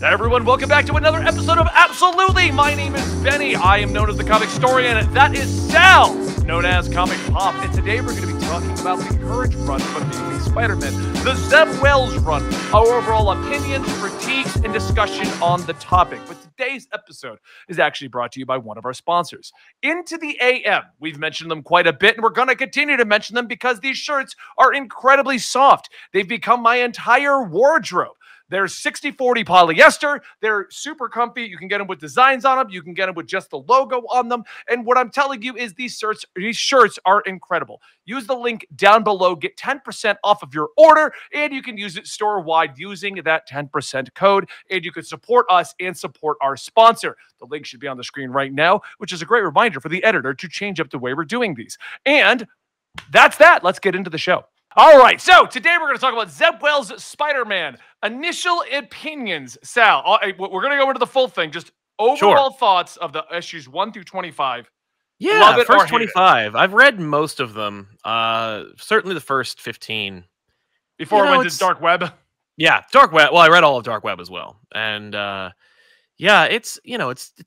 Everyone, welcome back to another episode of Absolutely. My name is Benny. I am known as the comic historian, and that is Sal, known as Comic Pop. And today we're going to be talking about the current run of Amazing Spider-Man, the Zeb Wells run, our overall opinions, critiques, and discussion on the topic. But today's episode is actually brought to you by one of our sponsors, Into the AM. We've mentioned them quite a bit, and we're going to continue to mention them because these shirts are incredibly soft. They've become my entire wardrobe. They're 60-40 polyester. They're super comfy. You can get them with designs on them. You can get them with just the logo on them. And what I'm telling you is these shirts are incredible. Use the link down below. Get 10% off of your order, and you can use it store-wide using that 10% code. And you can support us and support our sponsor. The link should be on the screen right now, which is a great reminder for the editor to change up the way we're doing these. And that's that. Let's get into the show. All right, so today we're going to talk about Zeb Wells' Spider-Man. Initial opinions. Sal, we're going to go into the full thing. Just overall thoughts of the issues 1 through 25. Yeah, Love it first or 25. I've read most of them. Certainly the first 15. Before it went to Dark Web? Yeah, Dark Web. Well, I read all of Dark Web as well. And yeah, it's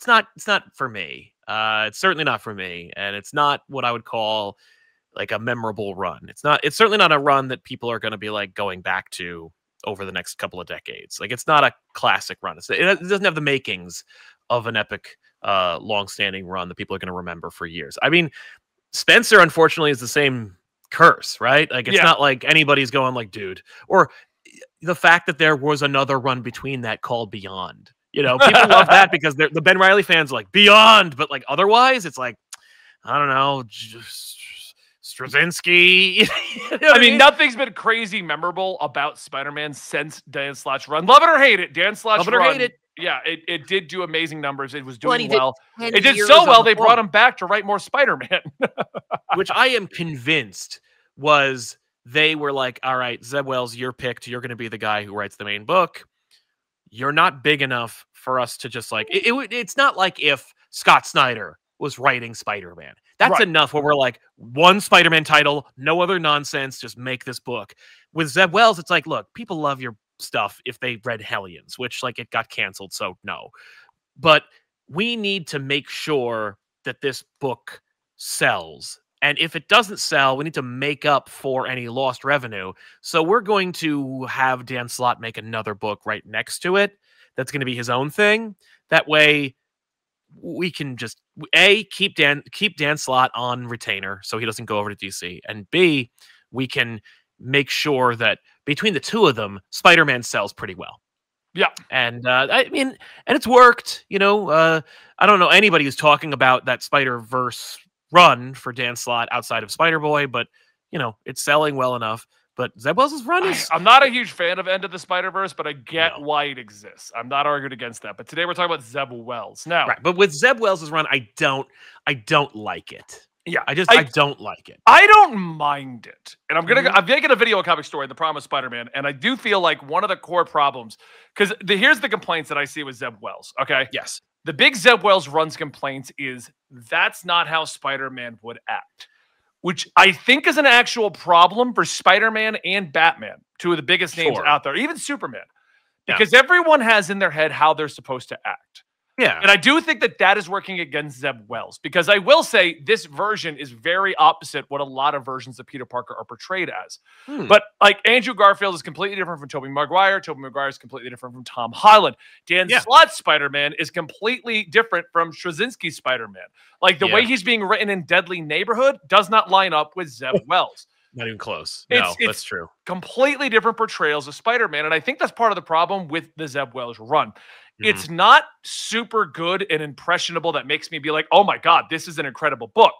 not for me. It's certainly not for me. And it's not what I would call like a memorable run. It's certainly not a run that people are going to be like going back to over the next couple of decades. Like, it's not a classic run. It doesn't have the makings of an epic, long-standing run that people are going to remember for years. I mean, Spencer, unfortunately, is the same curse, right? Like, it's not like anybody's going like, dude, or the fact that there was another run between that called Beyond. You know, people love that because the Ben Reilly fans are like Beyond, but like otherwise, it's like, I don't know, just Straczynski. You know I mean, nothing's been crazy memorable about Spider-Man since Dan Slott's run. Love it or hate it, Dan Slott's run. Love it or hate it. Yeah, it did do amazing numbers. It was doing well. It did so well, they brought him back to write more Spider-Man. Which I am convinced was they were like, all right, Zeb Wells, you're picked. You're going to be the guy who writes the main book. You're not big enough for us to just like, it's not like if Scott Snyder was writing Spider-Man. That's enough where we're like, one Spider-Man title, no other nonsense, just make this book. With Zeb Wells, it's like, look, people love your stuff if they read Hellions, which like it got canceled, so no. But we need to make sure that this book sells. And if it doesn't sell, we need to make up for any lost revenue. So we're going to have Dan Slott make another book right next to it. That's going to be his own thing. That way we can just keep Dan Slott on retainer so he doesn't go over to DC, and B, we can make sure that between the two of them, Spider-Man sells pretty well. Yeah, and I mean, and it's worked. You know, I don't know anybody who's talking about that Spider-Verse run for Dan Slott outside of Spider-Boy, but you know, it's selling well enough. But Zeb Wells' run is... I'm not a huge fan of End of the Spider-Verse, but I get why it exists. I'm not arguing against that. But today we're talking about Zeb Wells. Now, but with Zeb Wells' run, I don't like it. Yeah, I don't like it. I don't mind it. And I'm making a video on Comic Story, The Promise Spider-Man, and I do feel like one of the core problems, because here's the complaints that I see with Zeb Wells, okay? Yes. The big Zeb Wells runs complaints is that's not how Spider-Man would act, which I think is an actual problem for Spider-Man and Batman, two of the biggest names out there, even Superman, because everyone has in their head how they're supposed to act. Yeah. And I do think that that is working against Zeb Wells, because I will say this version is very opposite what a lot of versions of Peter Parker are portrayed as. But like Andrew Garfield is completely different from Tobey Maguire. Tobey Maguire is completely different from Tom Holland. Dan Slott's Spider-Man is completely different from Straczynski's Spider-Man. Like the way he's being written in Deadly Neighborhood does not line up with Zeb Wells. Not even close. No, that's true. Completely different portrayals of Spider-Man. And I think that's part of the problem with the Zeb Wells run. It's not super good and impressionable that makes me be like, oh my God, this is an incredible book.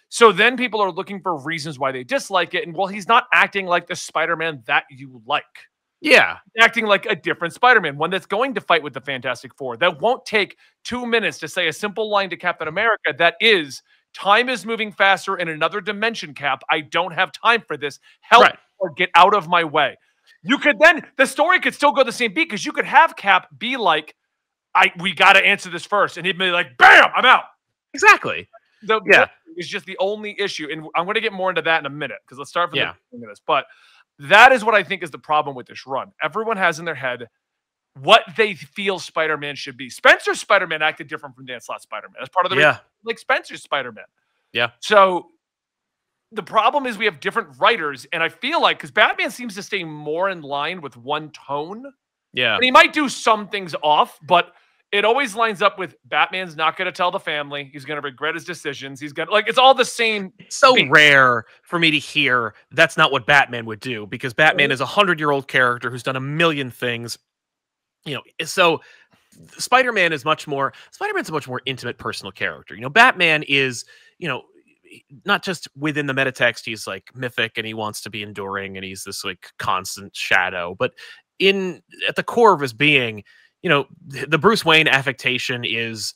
So then people are looking for reasons why they dislike it. And well, he's not acting like the Spider-Man that you like. Yeah. He's acting like a different Spider-Man, one that's going to fight with the Fantastic Four, that won't take 2 minutes to say a simple line to Captain America that is, time is moving faster in another dimension, Cap. I don't have time for this. Help or get out of my way. You could then, the story could still go the same beat, because you could have Cap be like, we got to answer this first. And he'd be like, bam, I'm out. Exactly. It's just the only issue. And I'm going to get more into that in a minute, because let's start from the beginning of this. But that is what I think is the problem with this run. Everyone has in their head what they feel Spider-Man should be. Spencer's Spider-Man acted different from Dan Slott's Spider-Man. That's part of the reason, like Spencer's Spider-Man. Yeah. So the problem is we have different writers, and I feel like because Batman seems to stay more in line with one tone. Yeah. And he might do some things off, but it always lines up with Batman's not going to tell the family. He's going to regret his decisions. He's going to, like, it's all the same. It's so rare for me to hear that's not what Batman would do, because Batman is a 100-year-old character who's done a million things. You know, so Spider-Man's a much more intimate, personal character. You know, Batman is, you know, not just within the metatext, he's like mythic and he wants to be enduring and he's this like constant shadow, but at the core of his being, you know, the Bruce Wayne affectation is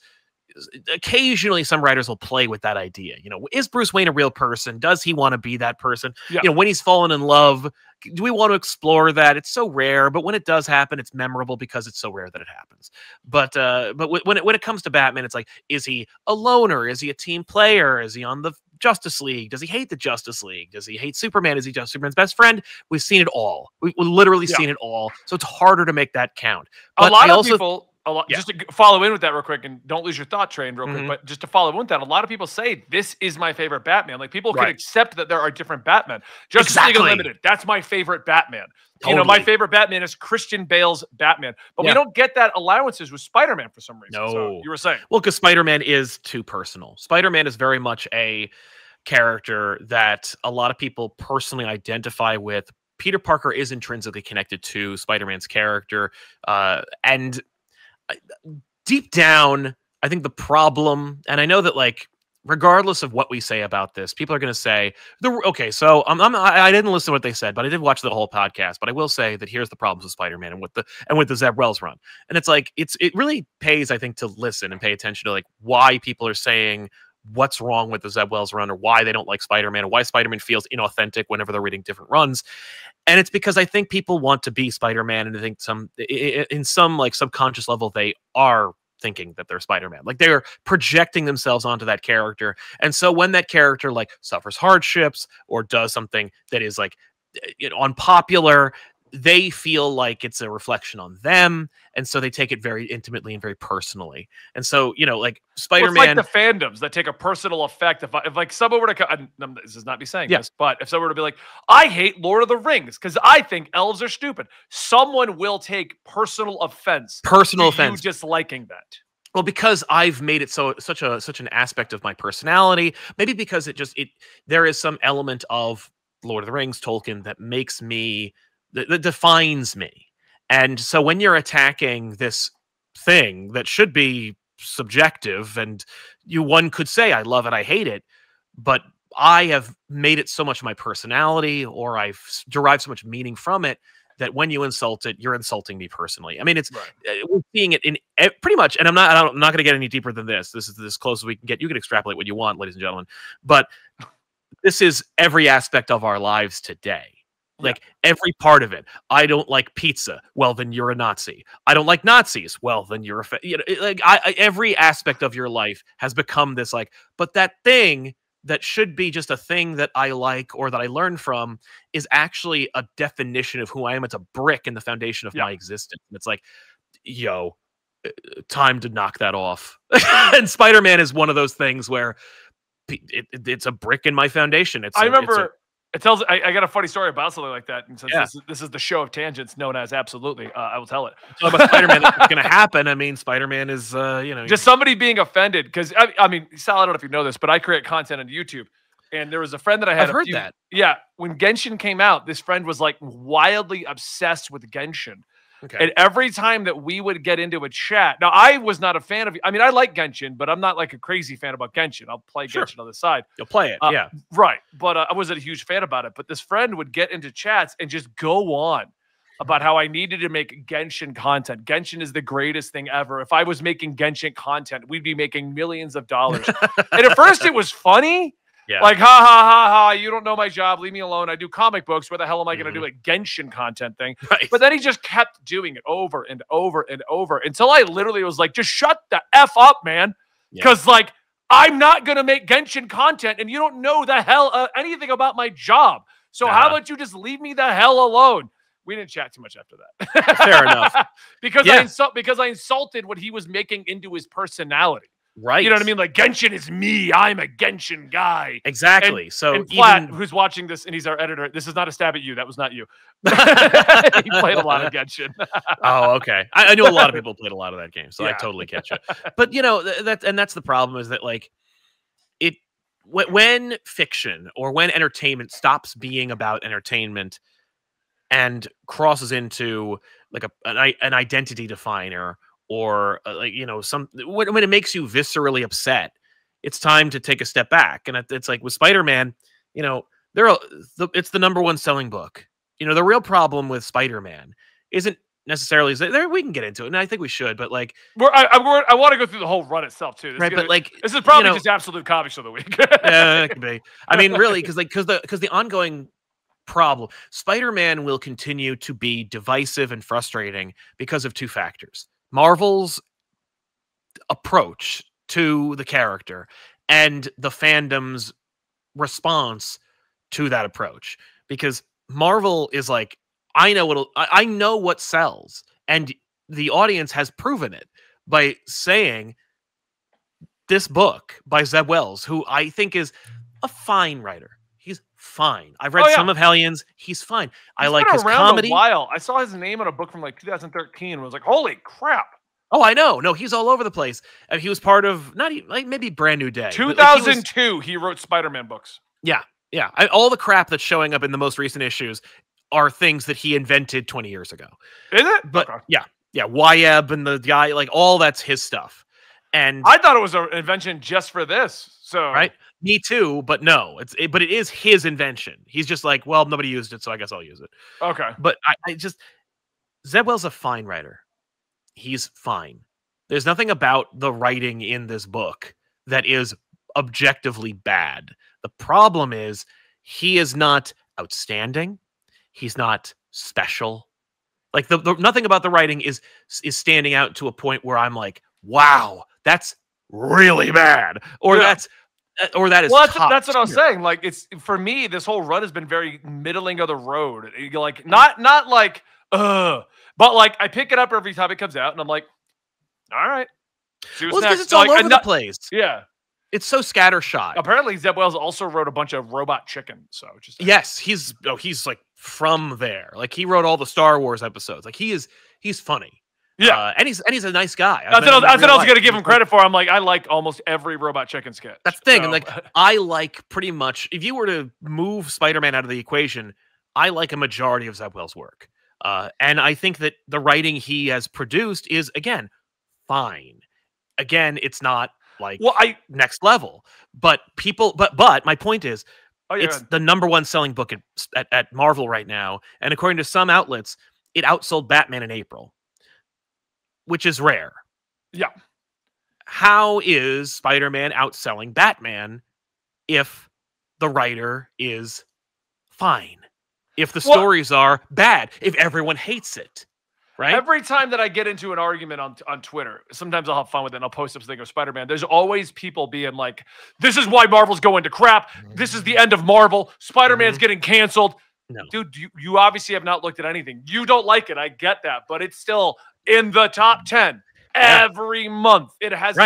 occasionally some writers will play with that idea. You know, is Bruce Wayne a real person? Does he want to be that person? Yeah. You know, when he's fallen in love, do we want to explore that? It's so rare, but when it does happen, it's memorable because it's so rare that it happens. But when it comes to Batman, it's like, is he a loner? Is he a team player? Is he on the Justice League? Does he hate the Justice League? Does he hate Superman? Is he just Superman's best friend? We've seen it all. We've literally seen it all. So it's harder to make that count. But a lot of people, just to follow in with that real quick, and don't lose your thought train real quick, but just to follow in with that, a lot of people say this is my favorite Batman. Like, people can accept that there are different Batman. Justice League Unlimited, that's my favorite Batman. Totally. You know, my favorite Batman is Christian Bale's Batman. But we don't get that allowances with Spider-Man for some reason. No. So you were saying. Well, because Spider-Man is too personal. Spider-Man is very much a character that a lot of people personally identify with. Peter Parker is intrinsically connected to Spider-Man's character. And deep down, I think the problem, and I know that, like, regardless of what we say about this, people are going to say, okay, so I didn't listen to what they said, but I did watch the whole podcast. But I will say that here's the problems with Spider-Man and with the Zeb Wells run. And it's like, it really pays, I think, to listen and pay attention to, like, why people are saying what's wrong with the Zeb Wells run, or why they don't like Spider-Man, or why Spider-Man feels inauthentic whenever they're reading different runs. And it's because I think people want to be Spider-Man, and I think in some like subconscious level, they are thinking that they're Spider-Man. Like, they're projecting themselves onto that character. And so when that character like suffers hardships or does something that is like, you know, unpopular, they feel like it's a reflection on them, and so they take it very intimately and very personally. And so, you know, like Spider-Man, well, it's like the fandoms that take a personal effect. If like someone were to, this is not me saying this, but if someone were to be like, I hate Lord of the Rings because I think elves are stupid, someone will take personal offense. You just liking that. Well, because I've made it such an aspect of my personality, maybe because there is some element of Lord of the Rings, Tolkien, that makes me, that defines me. And so when you're attacking this thing that should be subjective, and one could say, I love it, I hate it, but I have made it so much my personality, or I've derived so much meaning from it, that when you insult it, you're insulting me personally. I mean, it's we're seeing it in pretty much, and I'm not going to get any deeper than this. This is as close as we can get. You can extrapolate what you want, ladies and gentlemen, but this is every aspect of our lives today. Like, every part of it. I don't like pizza. Well, then you're a Nazi. I don't like Nazis. Well, then you're every aspect of your life has become this, like, but that thing that should be just a thing that I like or that I learn from is actually a definition of who I am. It's a brick in the foundation of my existence. And it's like, yo, time to knock that off. And Spider-Man is one of those things where it's a brick in my foundation. I remember I got a funny story about something like that. And since this is the show of tangents known as Absolutely, I will tell it. So about Spider-Man, that's going to happen. I mean, Spider-Man is, just somebody being offended. Because, I mean, Sal, I don't know if you know this, but I create content on YouTube. And there was a friend that I had. I've heard that. Yeah. When Genshin came out, this friend was like wildly obsessed with Genshin. Okay. And every time that we would get into a chat, now I was not a fan of, I mean, I like Genshin, but I'm not like a crazy fan about Genshin. I'll play Genshin on the side. You'll play it, yeah. Right. But I wasn't a huge fan about it. But this friend would get into chats and just go on about how I needed to make Genshin content. Genshin is the greatest thing ever. If I was making Genshin content, we'd be making millions of dollars. And at first it was funny. Yeah. Like, ha, ha, ha, ha, you don't know my job. Leave me alone. I do comic books. Where the hell am I going to do a Genshin content thing? Right. But then he just kept doing it over and over and over until I literally was like, just shut the F up, man. Because, like, I'm not going to make Genshin content and you don't know the hell anything about my job. So how about you just leave me the hell alone? We didn't chat too much after that. Fair enough. because Yeah. I insulted what he was making into his personality. Right. You know what I mean? Like, Genshin is me. I'm a Genshin guy. Exactly. So And Platt, even who's watching this, and he's our editor. This is not a stab at you. That was not you. He played a lot of Genshin. oh, okay. I knew a lot of people played a lot of that game, so I Yeah. totally catch it. But you know that's the problem is that like it when fiction or when entertainment stops being about entertainment and crosses into like an identity definer or like when it makes you viscerally upset, it's time to take a step back. And it's like with Spider-Man, it's the number one selling book. The real problem with Spider-Man isn't necessarily there. We can get into it, and I think we should. But like, I want to go through the whole run itself too. right? But like, this is probably just absolute comics of the week. Yeah, it could be. I mean, really, because the ongoing problem, Spider-Man will continue to be divisive and frustrating because of two factors: Marvel's approach to the character and the fandom's response to that approach. Because Marvel is like, I know what sells, and the audience has proven it by saying this book by Zeb Wells, who I think is a fine writer. He's fine. I've read some of Hellions. He's fine. I like his comedy. A while. I saw his name on a book from like 2013 and was like, holy crap. Oh, I know. No, he's all over the place. And he was part of not even like maybe Brand New Day. 2002, he wrote Spider-Man books. Yeah. Yeah. All the crap that's showing up in the most recent issues are things that he invented 20 years ago. Is it? But yeah. YEB and the guy, like all that's his stuff. And I thought it was an invention just for this. So right. Me too, but no, but it is his invention. He's just like, well, nobody used it, so I guess I'll use it. Okay. But Zeb Wells is a fine writer. He's fine. There's nothing about the writing in this book that is objectively bad. The problem is he is not outstanding. He's not special. Like the nothing about the writing is standing out to a point where I'm like, wow, that's really bad, or that is that's what I was saying. Like, it's for me, this whole run has been very middling of the road. Like not like but like I pick it up every time it comes out, and I'm like, all right. Well, because it's all over the place. Yeah, it's so scattershot. Apparently, Zeb Wells also wrote a bunch of Robot Chicken. So just yes, he's like from there. Like he wrote all the Star Wars episodes. Like he's funny. Yeah, and he's a nice guy. That's what I was going to give him credit for. I'm like, I like almost every Robot Chicken sketch. That's the thing. So. And like, I like pretty much, if you were to move Spider-Man out of the equation, I like a majority of Zeb Wells' work. And I think that the writing he has produced is, again, fine. Again, it's not like next level. But my point is, it's the number one selling book at Marvel right now. And according to some outlets, it outsold Batman in April, which is rare. Yeah. How is Spider-Man outselling Batman if the writer is fine? If the stories are bad? If everyone hates it? Right? Every time that I get into an argument on Twitter, sometimes I'll have fun with it and I'll post up something of Spider-Man. There's always people being like, this is why Marvel's going to crap. This is the end of Marvel. Spider-Man's getting canceled. No. Dude, you obviously have not looked at anything. You don't like it. I get that. But it's still in the top 10 every month. It has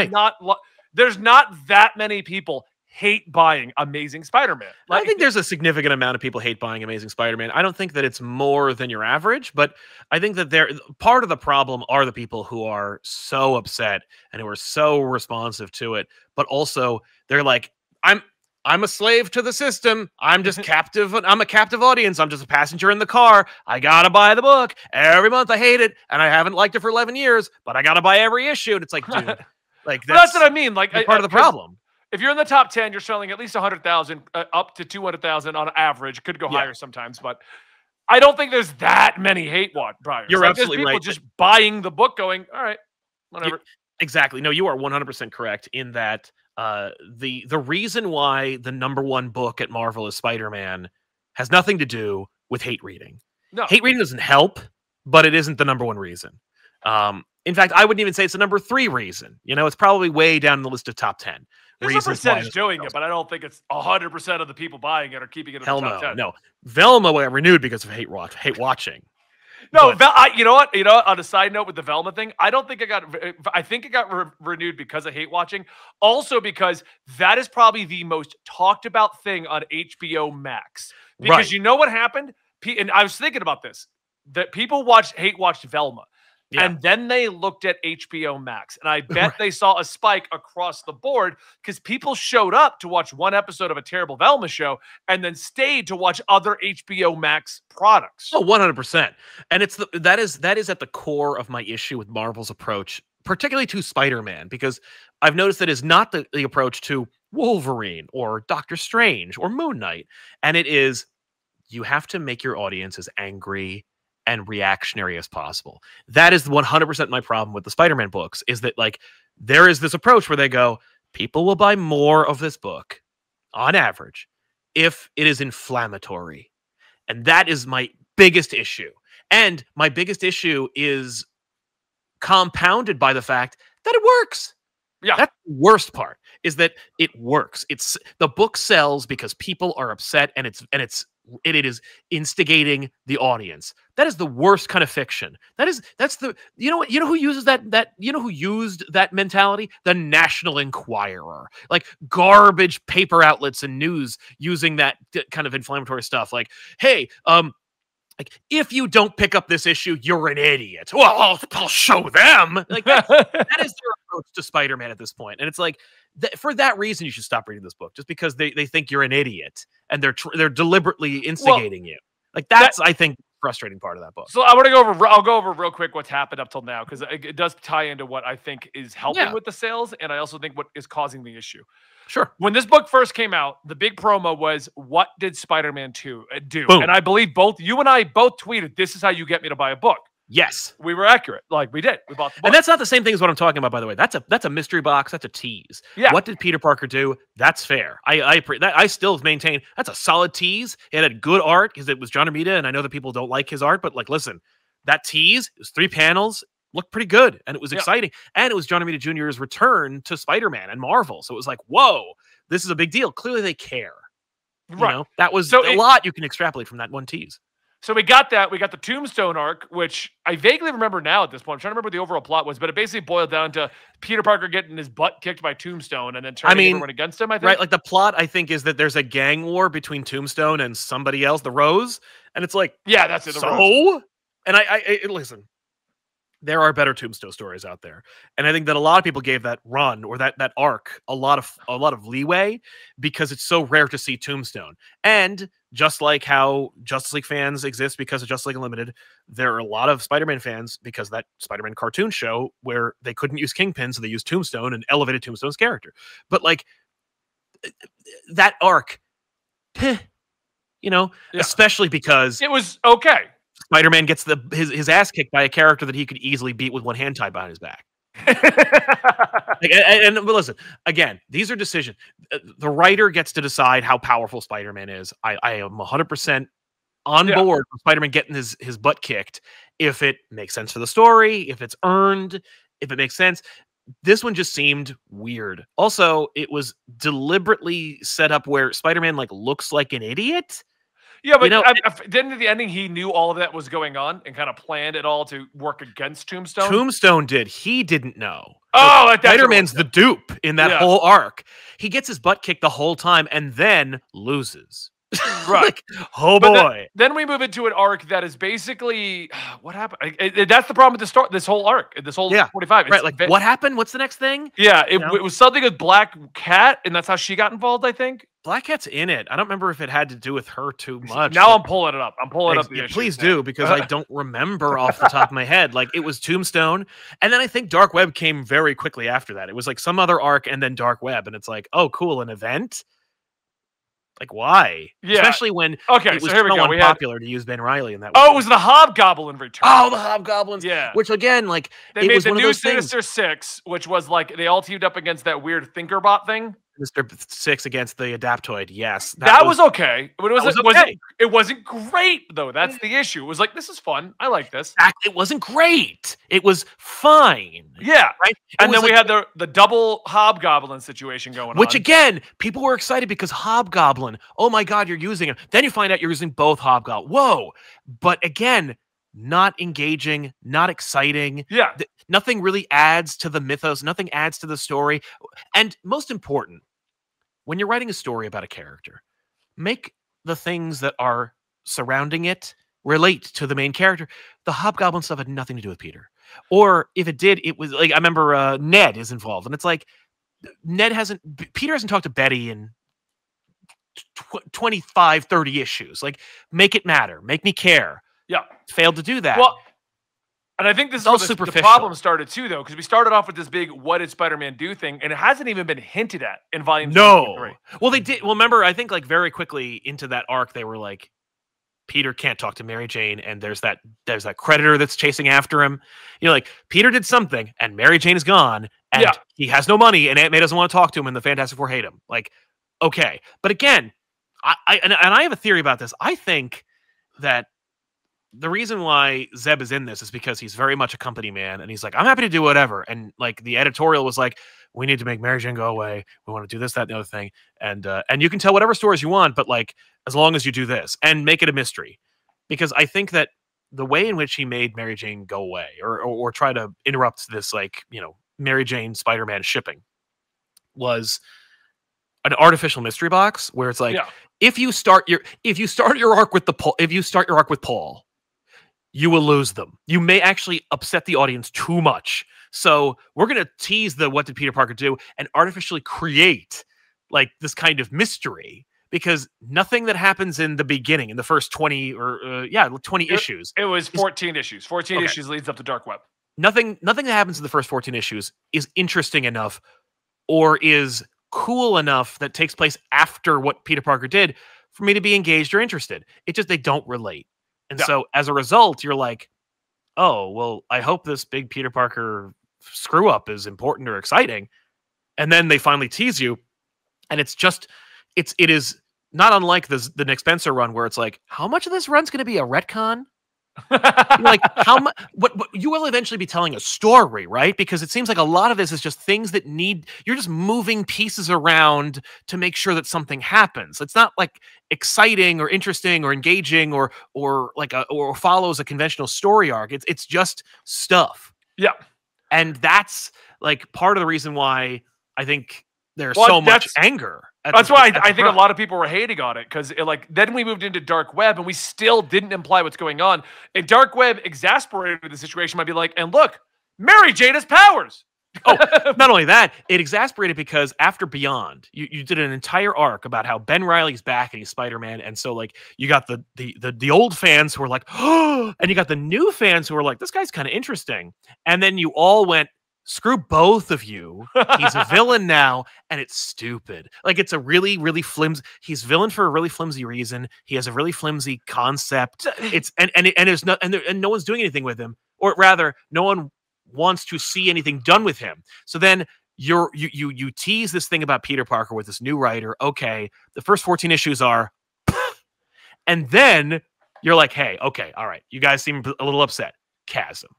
there's not that many people hate buying Amazing Spider-Man. Like, I think there's a significant amount of people hate buying Amazing Spider-Man. I don't think that it's more than your average, but I think that part of the problem are the people who are so upset and who are so responsive to it, but also they're like, I'm a slave to the system. I'm just captive. I'm a captive audience. I'm just a passenger in the car. I gotta buy the book every month. I hate it, and I haven't liked it for 11 years, but I gotta buy every issue. And it's like, dude, like that's what I mean. Like part of the problem. If you're in the top 10, you're selling at least 100,000, up to 200,000 on average. Could go higher sometimes, but I don't think there's that many hate buyers. You're absolutely there's people right. Just buying the book, going, all right, whatever. Exactly. No, you are 100% correct in that. The reason why the number one book at Marvel is Spider-Man has nothing to do with hate reading. No. Hate reading doesn't help, but it isn't the number one reason. In fact, I wouldn't even say it's the number 3 reason. It's probably way down the list of top 10. There's a percentage doing it, but I don't think it's 100% of the people buying it or keeping it in the top 10. No. Velma got renewed because of hate watching. No, But you know what? You know, on a side note with the Velma thing, I don't think it got. I think it got renewed because of hate watching. Also because that is probably the most talked about thing on HBO Max. Because right. you know what happened? And I was thinking about this. That people hate watched Velma. Yeah. And then they looked at HBO Max, and I bet Right. they saw a spike across the board because people showed up to watch one episode of a terrible Velma show and then stayed to watch other HBO Max products. Oh, 100%. And that is at the core of my issue with Marvel's approach, particularly to Spider-Man, because I've noticed that is not the approach to Wolverine or Doctor Strange or Moon Knight. And it is, you have to make your audience as angry and reactionary as possible. That is 100% my problem with the Spider-Man books, is that like there is this approach where they go, people will buy more of this book on average if it is inflammatory. And that is my biggest issue. And my biggest issue is compounded by the fact that it works. Yeah. That's the worst part, is that it works. It's the book sells because people are upset, and it is instigating the audience. That is the worst kind of fiction. That's the you know who uses who used that mentality? The National Enquirer. Like garbage paper outlets and news using that kind of inflammatory stuff. Like, hey, like, if you don't pick up this issue, you're an idiot. Well, I'll show them. Like that is their approach to Spider-Man at this point. And it's like, for that reason, you should stop reading this book, just because they think you're an idiot and they're deliberately instigating you. Like that's, I think, frustrating part of that book. So I want to I'll go over real quick what's happened up till now, because it does tie into what I think is helping with the sales, and I also think what is causing the issue. Sure. When this book first came out, the big promo was, what did Spider-Man 2 do? Boom. And I believe both you and I both tweeted, this is how you get me to buy a book. Yes. We were accurate. Like, we did. We bought the book. And that's not the same thing as what I'm talking about, by the way. That's a mystery box. That's a tease. Yeah. What did Peter Parker do? That's fair. I still maintain that's a solid tease. It had good art because it was John Romita, and I know that people don't like his art, but like, listen, that tease, it was 3 panels, looked pretty good, and it was exciting. And it was John Romita Jr.'s return to Spider-Man and Marvel. So it was like, whoa, this is a big deal. Clearly they care. You know? That was a lot you can extrapolate from that one tease. So we got that. We got the Tombstone arc, which I vaguely remember now at this point. I'm trying to remember what the overall plot was, but it basically boiled down to Peter Parker getting his butt kicked by Tombstone and then turning everyone against him, I think. Right, like the plot, I think, is that there's a gang war between Tombstone and somebody else, the Rose, and it's like, yeah, that's it. The Rose. So? And I listen, there are better Tombstone stories out there, and I think that a lot of people gave that run or that arc a lot of leeway because it's so rare to see Tombstone. And just like how Justice League fans exist because of Justice League Unlimited, there are a lot of Spider-Man fans because that Spider-Man cartoon show where they couldn't use Kingpin, so they used Tombstone and elevated Tombstone's character. But like that arc, especially because it was okay. Spider-Man gets his ass kicked by a character that he could easily beat with one hand tied behind his back. But listen, again, these are decisions. The writer gets to decide how powerful Spider-Man is. I am 100% on board with Spider-Man getting his butt kicked if it makes sense for the story, if it's earned, if it makes sense. This one just seemed weird. Also, it was deliberately set up where Spider-Man like looks like an idiot. Yeah, but then at the ending, he knew all of that was going on and kind of planned it all to work against Tombstone. Tombstone did. He didn't know. Oh, so Spider-Man's the dupe in that whole arc. He gets his butt kicked the whole time and then loses. Right. Like, oh boy. Then we move into an arc that is basically what happened. That's the problem with this whole arc, this whole 45. Right. Like, what happened? What's the next thing? Yeah, it was something with Black Cat, and that's how she got involved, I think. Black Cat's in it. I don't remember if it had to do with her too much. Now I'm pulling it up. I'm pulling up the issues. Please do, because I don't remember off the top of my head. Like, it was Tombstone, and then I think Dark Web came very quickly after that. It was like some other arc and then Dark Web, and it's like, oh, cool, an event? Like, why? Yeah. Especially when it was so unpopular to use Ben Reilly in that way. Oh, it was the Hobgoblin return. Oh, the Hobgoblins. Yeah. Which, again, like, they made the new Sinister Six, which was like they all teamed up against that weird Thinkerbot thing. Mr. Six against the Adaptoid, yes. That was okay. But it wasn't great, though. That's the issue. It was like, this is fun. I like this. It wasn't great. It was fine. Yeah. Right? And then we had the double Hobgoblin situation going on. Which, again, people were excited because Hobgoblin, oh my God, you're using him. Then you find out you're using both Hobgoblin. Whoa. But again, not engaging, not exciting. Yeah. Nothing really adds to the mythos. Nothing adds to the story. And most important, when you're writing a story about a character, make the things that are surrounding it relate to the main character. The Hobgoblin stuff had nothing to do with Peter. Or if it did, it was like, I remember Ned is involved. And it's like, Peter hasn't talked to Betty in 25, 30 issues. Like, make it matter. Make me care. Yeah. Failed to do that. Well, and I think this is all where the superficial. problem started too, though, because we started off with this big "what did Spider-Man do" thing, and it hasn't even been hinted at in volume 2 and 3. Well, they did. Well, remember, I think like very quickly into that arc, they were like, Peter can't talk to Mary Jane, and there's that creditor that's chasing after him. You know, like Peter did something, and Mary Jane is gone, and he has no money, and Aunt May doesn't want to talk to him, and the Fantastic Four hate him. Like, okay, but again, I have a theory about this. I think that the reason why Zeb is in this is because he's very much a company man, and he's like, I'm happy to do whatever. And like the editorial was like, we need to make Mary Jane go away. We want to do this, that, and the other thing. And you can tell whatever stories you want, but like, as long as you do this and make it a mystery. Because I think that the way in which he made Mary Jane go away or try to interrupt this, like, you know, Mary Jane Spider-Man shipping was an artificial mystery box where it's like, if you start your arc with Paul, you will lose them. You may actually upset the audience too much. So we're going to tease the what did Peter Parker do and artificially create like this kind of mystery, because nothing that happens in the beginning, in the first 20 or 20 issues. It was 14 issues. 14 issues leads up to Dark Web. Nothing that happens in the first 14 issues is interesting enough or is cool enough that takes place after what Peter Parker did for me to be engaged or interested. It just, they don't relate. And so as a result, you're like, oh, well, I hope this big Peter Parker screw up is important or exciting. And then they finally tease you. And it's just, it is not unlike the Nick Spencer run where it's like, how much of this run's going to be a retcon? Like, how much? What you will eventually be telling a story, right? Because it seems like a lot of this is just things that you're just moving pieces around to make sure that something happens. It's not like exciting or interesting or engaging or follows a conventional story arc. It's just stuff. Yeah, and that's like part of the reason why I think there's so much anger. That's why I think a lot of people were hating on it, because then we moved into Dark Web and we still didn't imply what's going on. And Dark Web exasperated the situation by being like, and look, Mary Jane has powers. Oh, not only that, it exasperated because after Beyond, you did an entire arc about how Ben Reilly's back and he's Spider-Man. And so like you got the old fans who were like, oh, and you got the new fans who were like, this guy's kind of interesting. And then you all went, screw both of you. He's a villain now, and it's stupid. Like, it's a really, really flimsy. He's villain for a really flimsy reason. He has a really flimsy concept. It's and no one's doing anything with him, or rather, no one wants to see anything done with him. So then you tease this thing about Peter Parker with this new writer. Okay, the first 14 issues are, and then you're like, hey, okay, all right, you guys seem a little upset. Chasm,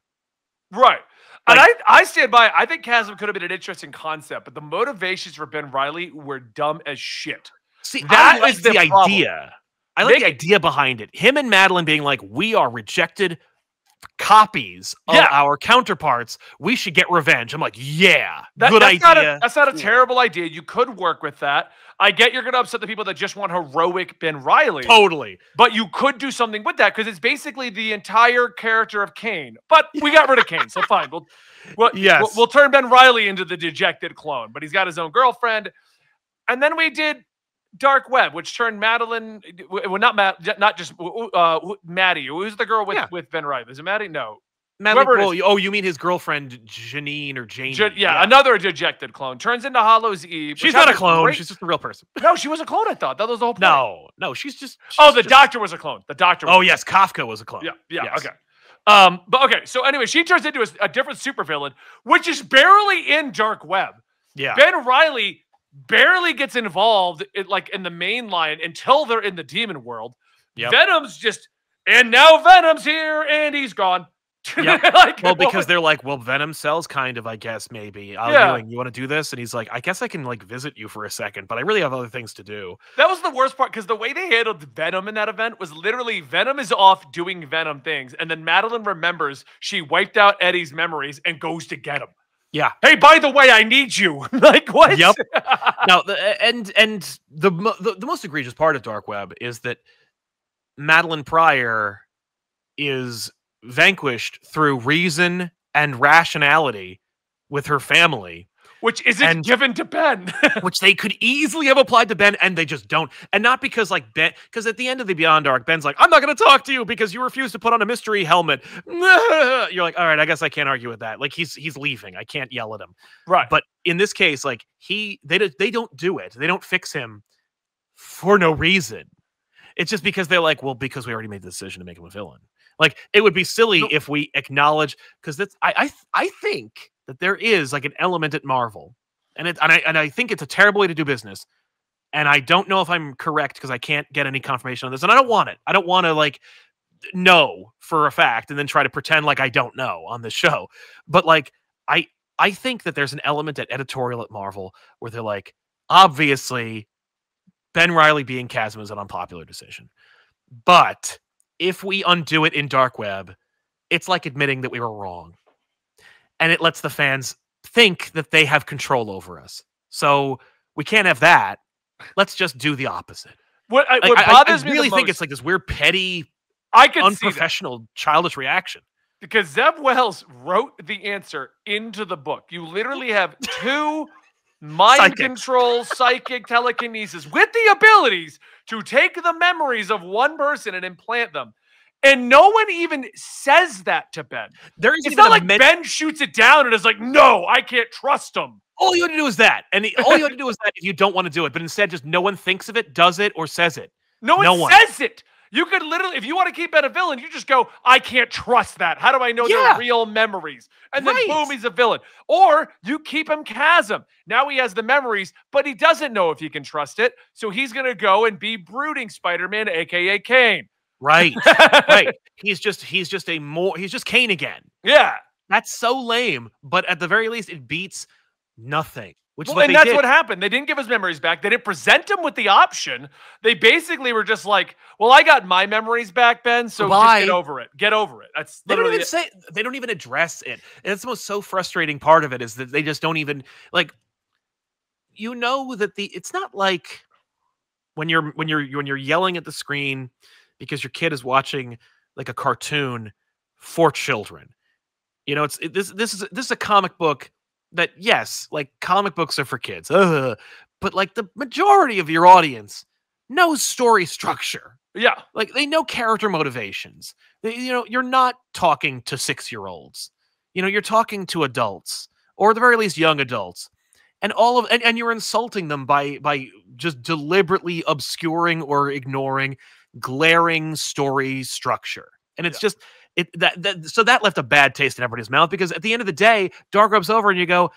right? And I stand by it. I think Chasm could have been an interesting concept, but the motivations for Ben Reilly were dumb as shit. See, that is the idea. I like the idea behind it. Him and Madeline being like, we are rejected copies of our counterparts. We should get revenge. I'm like, yeah, good idea. That's not a terrible idea. You could work with that. I get you're going to upset the people that just want heroic Ben Reilly. Totally. But you could do something with that, because it's basically the entire character of Kane. But we got rid of Kane, so fine. We'll turn Ben Reilly into the dejected clone, but he's got his own girlfriend. And then we did Dark Web, which turned Madeline, well, not just Maddie. Who's the girl with Ben Reilly? Is it Maddie? No. Oh, you mean his girlfriend Janine or Janie? Another dejected clone turns into Hollow's Eve. She's not a clone. She's just a real person. No, she was a clone. I thought that was the whole point. No, she's just. The doctor was a clone. The doctor. Yes, Kafka was a clone. Yeah. Yes. Okay. But okay. So anyway, she turns into a different supervillain, which is barely in Dark Web. Yeah. Ben Reilly barely gets involved in the main line until they're in the demon world. Yep. And now Venom's here and he's gone. Yep. Like, Well, what because was- they're like, well, Venom sells kind of, I guess, maybe. Yeah. You want to do this? And he's like, I guess I can like visit you for a second, but I really have other things to do. that was the worst part because the way they handled Venom in that event was literally Venom is off doing Venom things, and then Madeline remembers she wiped out Eddie's memories and goes to get him. Yeah. Hey, by the way, I need you. Like what? Yep. Now, the most egregious part of Dark Web is that Madeline Pryor is vanquished through reason and rationality with her family, Which isn't given to Ben. which they could easily have applied to Ben, and they just don't. And not because like Ben, because at the end of the Beyond arc, Ben's like, I'm not going to talk to you because you refuse to put on a mystery helmet. You're like, all right, I guess I can't argue with that. Like he's leaving. I can't yell at him. Right. But in this case, like they don't do it. They don't fix him for no reason. It's just because they're like, well, because we already made the decision to make him a villain. Like it would be silly if we acknowledge, because that's I think that there is like an element at Marvel, and I think it's a terrible way to do business. And I don't know if I'm correct because I can't get any confirmation on this, and I don't want it. I don't want to like know for a fact and then try to pretend like I don't know on this show. But like I think that there's an element at editorial at Marvel where they're like, obviously, Ben Reilly being Chasm is an unpopular decision, but if we undo it in Dark Web, it's like admitting that we were wrong. And it lets the fans think that they have control over us. So we can't have that. Let's just do the opposite. What Like, bothers I me really the think most, it's like this weird, petty, I can see that. unprofessional, childish reaction. Because Zeb Wells wrote the answer into the book. You literally have two mind Psychic. control, psychic telekinesis with the abilities to take the memories of one person and implant them. And no one even says that to Ben. There isn't It's even not a like Ben shoots it down and is like, no, I can't trust him. all you have to do is that. And all you have to do is that if you don't want to do it. But instead, just no one thinks of it, does it, or says it. No No one one. says it. You could literally, if you want to keep Ben a villain, you just go, I can't trust that. How do I know Yeah. they're real memories? And then Right. boom, he's a villain. Or you keep him Chasm. Now he has the memories, but he doesn't know if he can trust it. So he's going to go and be brooding Spider-Man, aka Kane. Right. Right. He's just Kane again. Yeah. That's so lame. But at the very least, it beats nothing. Which is Well, what and they that's did. what happened. They didn't give his memories back. They didn't present him with the option. They basically were just like, well, I got my memories back, Ben, so Goodbye. just get over it. Get over it. That's They don't literally even it. say. They don't even address it. And that's the most so frustrating part of it is that they just don't even like. You know that it's not like when you're yelling at the screen because your kid is watching like a cartoon for children. You know, this is a comic book that, yes, like comic books are for kids. But like the majority of your audience knows story structure. Yeah. Like they know character motivations. You're not talking to 6-year-olds. You're talking to adults, or at the very least young adults. And and you're insulting them by just deliberately obscuring or ignoring glaring story structure. And it's just so that left a bad taste in everybody's mouth, because at the end of the day, Dark Web's over and you go,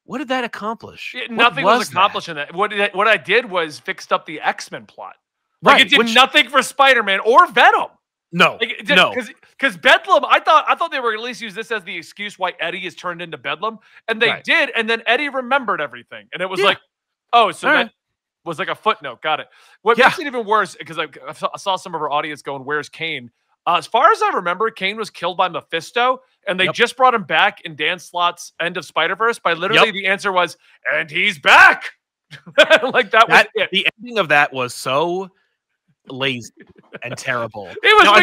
what did that accomplish? Yeah, What nothing was that? accomplished in that. What I did was fixed up the X-Men plot. Like Right, it did which- nothing for Spider-Man or Venom. No, Like, no. because Bedlam, I thought they were going to at least use this as the excuse why Eddie is turned into Bedlam, and they Right. did, and then Eddie remembered everything, and it was Yeah. like, oh, so All that right. was like a footnote. Got it. What Yeah. makes it even worse, because I saw some of our audience going, "Where's Kane?" As far as I remember, Kane was killed by Mephisto, and they Yep. just brought him back in Dan Slott's End of Spider-Verse. By literally, Yep. the answer was, "And he's back." Like that was it. The ending of that was so lazy and terrible. It was Now,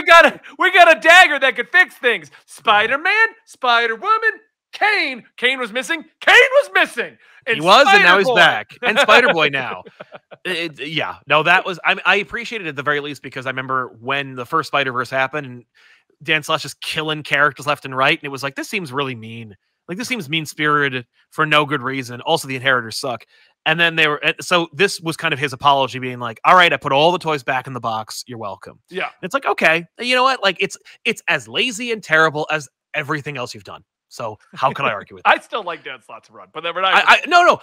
we got a dagger that could fix things. Spider-Man, Spider-Woman, Kane. Kane was missing. Kane was missing. he was, and now he's Spider-Boy. back. And Spider-Boy now. No, that was, I appreciated it at the very least, because I remember when the first Spider-Verse happened and Dan Slott just killing characters left and right. And it was like, this seems really mean. Like, this seems mean-spirited for no good reason. Also, the Inheritors suck. And then so this was kind of his apology, being like, all right, I put all the toys back in the box. You're welcome. Yeah. And it's like, okay, you know what? Like, it's as lazy and terrible as everything else you've done. So how can I argue with that? I still like Dan Slott's run, but then we're not. No.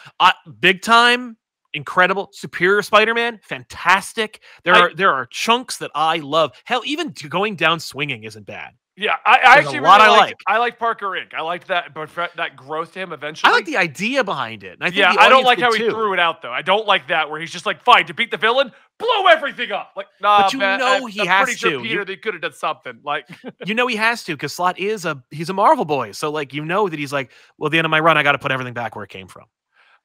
Big time, incredible, superior Spider-Man, fantastic. There are chunks that I love. Hell, even going down swinging isn't bad. Yeah, I There's actually a lot really I liked, like. I like Parker Inc. I liked that, but that growth to him eventually. I like the idea behind it. And I think Yeah, the I don't audience like did how he too. threw it out though. I don't like that where he's just like, fine, to beat the villain, blow everything up. Like, nah, But you man, know he I'm has pretty sure to. Peter, they could have done something. Like, You know he has to, because Slott he's a Marvel boy. So like you know that he's like, well, at the end of my run, I got to put everything back where it came from.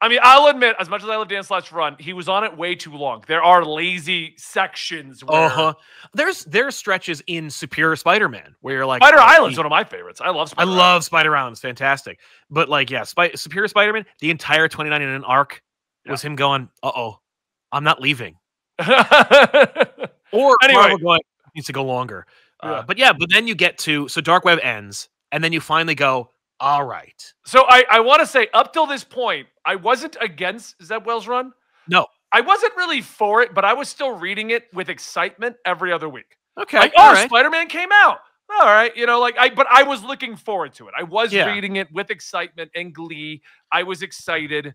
I mean, I'll admit, as much as I love Dan Slott's run, he was on it way too long. There are lazy sections where There's stretches in Superior Spider-Man where you're like, Spider Island's one of my favorites. I love Spider I love Spider Island. It's fantastic. But like, yeah, Superior Spider-Man, the entire 29 in an arc was him going, I'm not leaving. Or Anyway. Marvel going, needs to go longer. But then you get to, so Dark Web ends, and then you finally go, all right. So I want to say, up till this point, I wasn't against Zeb Wells' run. No. I wasn't really for it, but I was still reading it with excitement every other week. Okay. Like, Spider-Man came out. All right. You know, like but I was looking forward to it. I was reading it with excitement and glee. I was excited.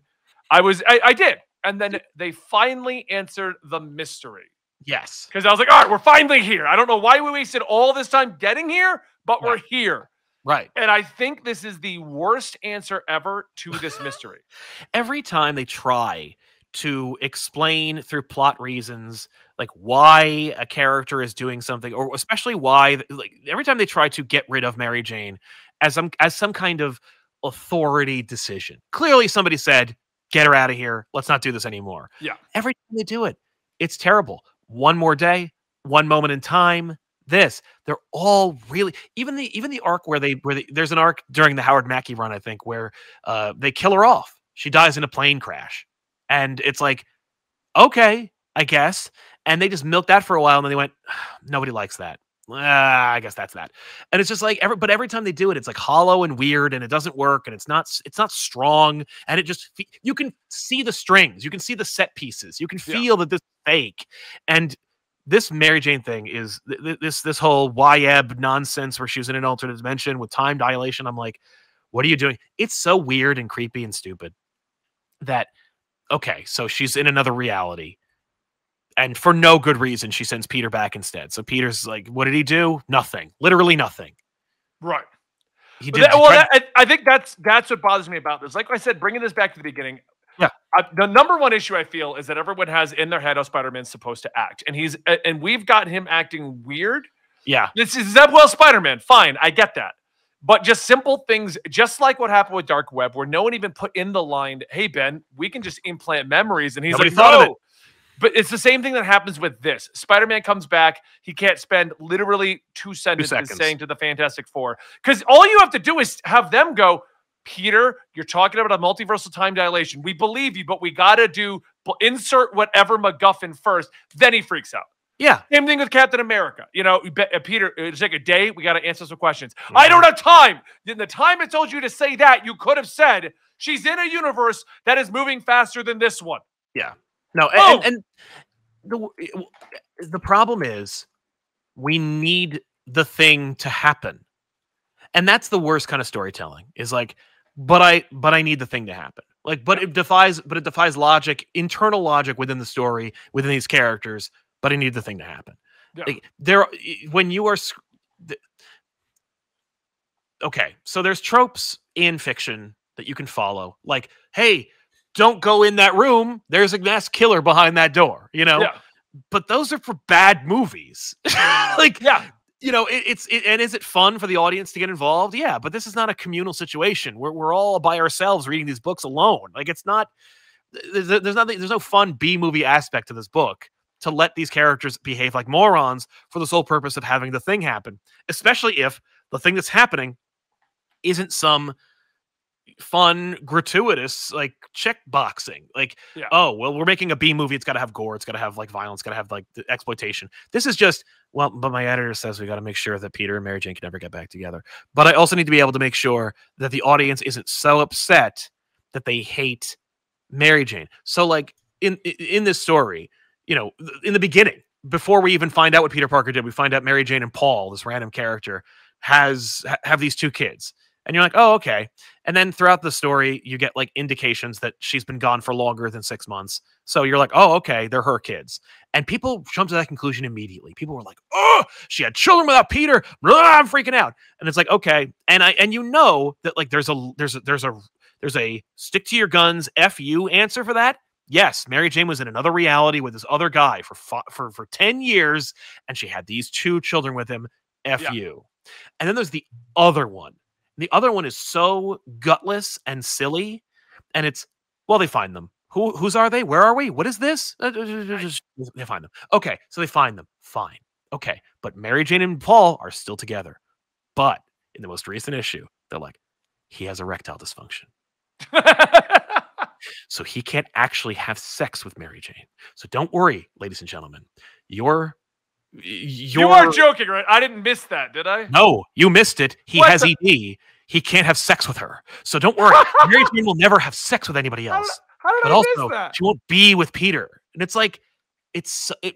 I did. And then they finally answered the mystery. Yes. Because I was like, all right, we're finally here. I don't know why we wasted all this time getting here, but we're here. Right. And I think this is the worst answer ever to this mystery. Every time they try to explain through plot reasons, like why a character is doing something, or especially why, like every time they try to get rid of Mary Jane as some kind of authority decision. Clearly somebody said, get her out of here. Let's not do this anymore. Yeah. Every time they do it, it's terrible. One more day, one moment in time. They're all really, even the arc where there's an arc during the Howard Mackie run, I think, where they kill her off. She dies in a plane crash. And it's like, okay, I guess. And they just milked that for a while, and then they went, nobody likes that. I guess that's that. And it's just like every time they do it, it's like hollow and weird, and it doesn't work, and it's not strong, and it just, you can see the strings, you can see the set pieces, you can feel that this is fake. And this Mary Jane thing is this whole YEB nonsense where she was in an alternate dimension with time dilation. I'm like, what are you doing? It's so weird and creepy and stupid that, okay, so she's in another reality, and for no good reason, she sends Peter back instead. So Peter's like, what did he do? Nothing. Literally nothing. Right. He did. I think that's what bothers me about this. Like I said, bringing this back to the beginning. Yeah. The number one issue I feel is that everyone has in their head how Spider-Man's supposed to act, and we've got him acting weird. Yeah. This is Zeb Wells Spider-Man. Fine, I get that. But just simple things, just like what happened with Dark Web, where no one even put in the line, "Hey Ben, we can just implant memories," and he's Nobody like, thought of "No." But it's the same thing that happens with this. Spider-Man comes back. He can't spend literally 2 sentences saying to the Fantastic Four, because all you have to do is have them go, Peter, you're talking about a multiversal time dilation. We believe you, but we got to insert whatever MacGuffin first. Then he freaks out. Yeah. Same thing with Captain America. You know, Peter, it'll take a day. We got to answer some questions. I don't have time. In the time it told you to say that, you could have said, she's in a universe that is moving faster than this one. Yeah. No, and the problem is we need the thing to happen. And that's the worst kind of storytelling, is like, but I need the thing to happen. Like, but it defies logic, internal logic within the story, within these characters, but I need the thing to happen. Yeah. Like, when you are okay, so there's tropes in fiction that you can follow. Like, hey, don't go in that room. There's a mass killer behind that door, you know? Yeah. But those are for bad movies. Like, yeah. You know, and is it fun for the audience to get involved? Yeah, but this is not a communal situation. We're all by ourselves reading these books alone. Like, it's not, there's no fun B-movie aspect to this book to let these characters behave like morons for the sole purpose of having the thing happen, especially if the thing that's happening isn't some fun, gratuitous, like, check boxing. Like, oh, well, we're making a B movie. It's got to have gore. It's got to have, like, violence. It's got to have, like, the exploitation. This is just, well, but my editor says we got to make sure that Peter and Mary Jane can never get back together. But I also need to be able to make sure that the audience isn't so upset that they hate Mary Jane. So, like, in this story, you know, in the beginning, before we even find out what Peter Parker did, we find out Mary Jane and Paul, this random character, have these 2 kids. And you're like, oh, okay. And then throughout the story, you get like indications that she's been gone for longer than 6 months. So you're like, oh, okay, they're her kids. And people jump to that conclusion immediately. People were like, oh, she had children without Peter. Blah, I'm freaking out. And it's like, okay. And you know that like there's a stick to your guns, F you answer for that. Yes, Mary Jane was in another reality with this other guy for 10 years, and she had these 2 children with him. F you. And then there's the other one. The other one is so gutless and silly, and it's, well, they find them. Whose are they? Where are we? What is this? They find them. Okay, so they find them. Fine. Okay, but Mary Jane and Paul are still together. But in the most recent issue, they're like, he has erectile dysfunction. So he can't actually have sex with Mary Jane. So don't worry, ladies and gentlemen. You are joking, right? I didn't miss that, did I? No, you missed it. He has ED. He can't have sex with her. So don't worry. Mary Jane will never have sex with anybody else. How did I miss that? She won't be with Peter. And it's like, it's well,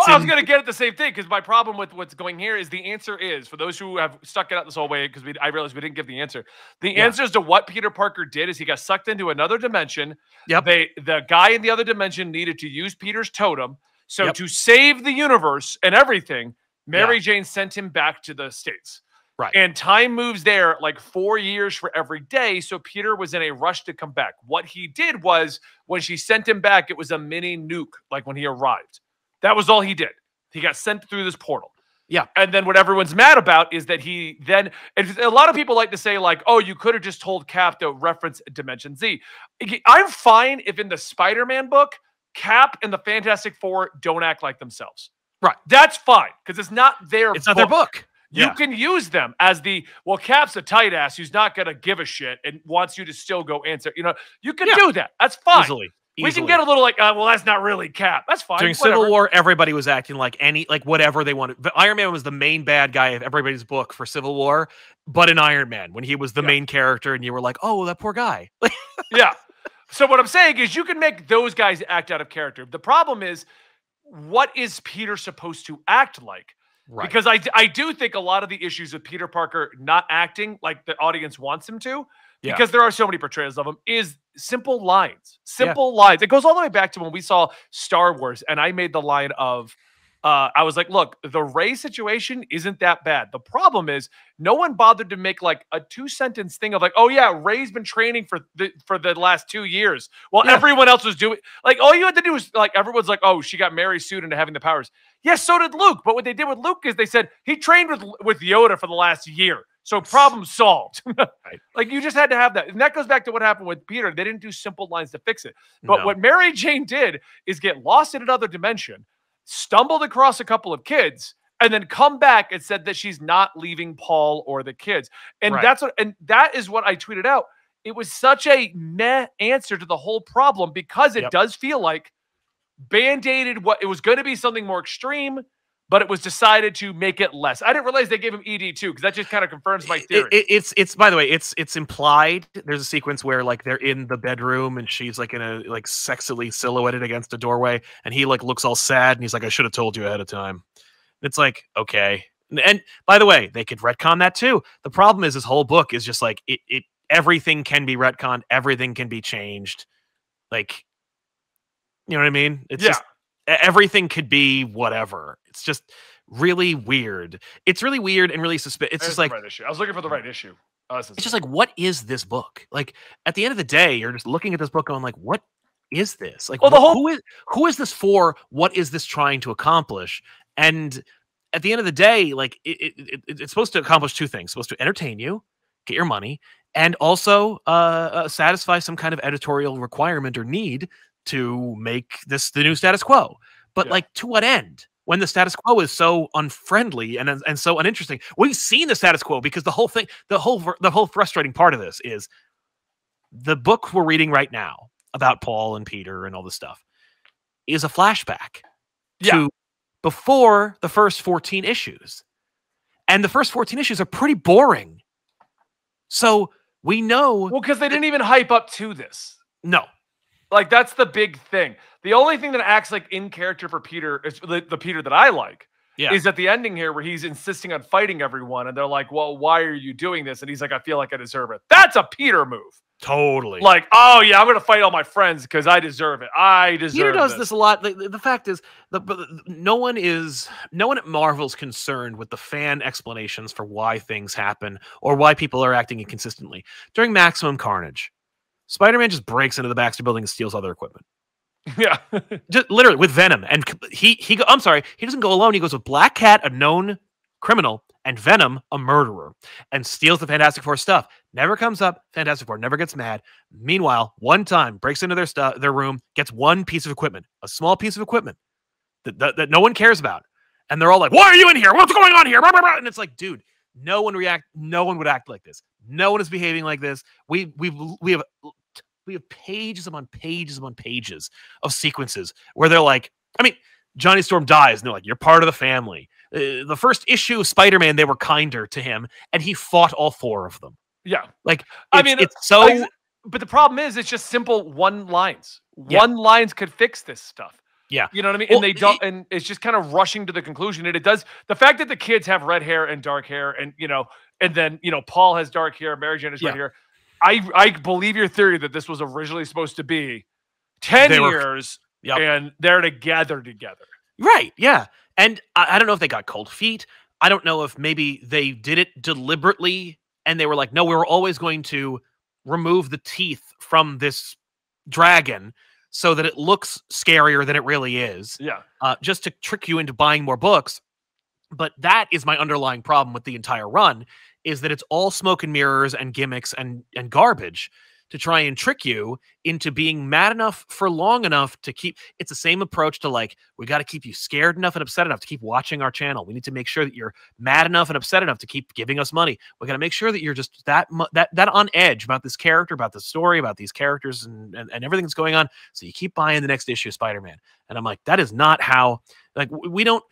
I was going to get at the same thing, because my problem with what's going here is the answer is, for those who have stuck it out this whole way, because I realized we didn't give the answer. The answer to what Peter Parker did is he got sucked into another dimension. Yep. The guy in the other dimension needed to use Peter's totem. So to save the universe and everything, Mary Jane sent him back to the States. Right. And time moves there like 4 years for every day. So Peter was in a rush to come back. What he did was, when she sent him back, it was a mini nuke, like when he arrived. That was all he did. He got sent through this portal. Yeah. And then what everyone's mad about is that he then, and a lot of people like to say like, oh, you could have just told Cap to reference Dimension Z. I'm fine if in the Spider-Man book, Cap and the Fantastic Four don't act like themselves. Right. That's fine, because it's not their book. It's not their book. You can use them as well, Cap's a tight ass who's not going to give a shit and wants you to still go answer. You know, you can do that. That's fine. Easily. We can get a little like, well, that's not really Cap. That's fine. During Civil War, everybody was acting like whatever they wanted. But Iron Man was the main bad guy of everybody's book for Civil War, but in Iron Man, when he was the main character, and you were like, oh, that poor guy. Yeah. So what I'm saying is, you can make those guys act out of character. The problem is, what is Peter supposed to act like? Right. Because I do think a lot of the issues with Peter Parker not acting like the audience wants him to, because there are so many portrayals of him, is simple lines. Simple lines. It goes all the way back to when we saw Star Wars, and I made the line of, I was like, look, the Rey situation isn't that bad. The problem is, no one bothered to make like a 2-sentence thing of like, oh yeah, Rey's been training for the last 2 years while everyone else was doing, like, all you had to do was like, everyone's like, oh, she got Mary's suit into having the powers. Yes, so did Luke. But what they did with Luke is they said he trained with Yoda for the last year. So problem solved. Right. Like, you just had to have that. And that goes back to what happened with Peter. They didn't do simple lines to fix it. But what Mary Jane did is get lost in another dimension, stumbled across a couple of kids, and then come back and said that she's not leaving Paul or the kids. And that is what I tweeted out. It was such a meh answer to the whole problem, because it does feel like band-aided what it was going to be, something more extreme, but it was decided to make it less. I didn't realize they gave him ED too, because that just kind of confirms my theory. It's by the way, it's implied. There's a sequence where like they're in the bedroom and she's like in a like sexily silhouetted against a doorway, and he like looks all sad and he's like, I should have told you ahead of time. It's like, okay. And by the way, they could retcon that too. The problem is, this whole book is just like everything can be retconned, everything can be changed. Like, you know what I mean? It's just everything could be whatever. It's just really weird. It's really weird and really suspicious. It's just like, right issue. I was looking for the right issue. It's just like, what is this book? Like, at the end of the day, you're just looking at this book going like, what is this? Like, well, who is this for? What is this trying to accomplish? And at the end of the day, like, it's supposed to accomplish 2 things. It's supposed to entertain you, get your money, and also satisfy some kind of editorial requirement or need to make this the new status quo. But like, to what end? When the status quo is so unfriendly and so uninteresting. We've seen the status quo, because the whole thing, the whole frustrating part of this is the book we're reading right now about Paul and Peter and all this stuff is a flashback to before the first 14 issues. And the first 14 issues are pretty boring. So we know. Well, because they didn't even hype up to this. No. Like, that's the big thing. The only thing that acts like in character for Peter is the Peter that I like Yeah. is at the ending here where he's insisting on fighting everyone, and they're like, "Well, why are you doing this?" And he's like, "I feel like I deserve it." That's a Peter move. Totally. Like, oh yeah, I'm gonna fight all my friends because I deserve it. I deserve. Peter does this a lot. The fact is, no one at Marvel's concerned with the fan explanations for why things happen or why people are acting inconsistently. During Maximum Carnage, Spider-Man just breaks into the Baxter Building and steals all their equipment. Yeah, Just literally with Venom, and I'm sorry, he doesn't go alone. He goes with Black Cat, a known criminal, and Venom, a murderer, and steals the Fantastic Four stuff. Never comes up. Fantastic Four never gets mad. Meanwhile, one time breaks into their room, gets one piece of equipment, a small piece of equipment that no one cares about, and they're all like, "Why are you in here? What's going on here?" And it's like, dude, no one would act like this. No one is behaving like this. We have pages upon pages upon pages of sequences where they're like, I mean, Johnny Storm dies, and they're like, "You're part of the family." The first issue of Spider-Man, they were kinder to him, and he fought all four of them. yeah. Like, It's so. But the problem is, it's just simple one lines. Yeah. One lines could fix this stuff. Yeah. You know what I mean? Well, and they don't, and it's just kind of rushing to the conclusion. And it does, the fact that the kids have red hair and dark hair, and and then Paul has dark hair, Mary Jane has red hair. I believe your theory that this was originally supposed to be 10 years and they're together. Right. Yeah. And I don't know if they got cold feet. I don't know if maybe they did it deliberately and they were like, no, we were always going to remove the teeth from this dragon so that it looks scarier than it really is. Yeah. Just to trick you into buying more books. But that is my underlying problem with the entire run, is that it's all smoke and mirrors and gimmicks and garbage to try and trick you into being mad enough for long enough to keep. It's the same approach to, like, we got to keep you scared enough and upset enough to keep watching our channel. We need to make sure that you're mad enough and upset enough to keep giving us money. We got to make sure that you're just that on edge about this character, about the story, about these characters and everything that's going on. So you keep buying the next issue of Spider-Man. And I'm like, that is not how, like, we don't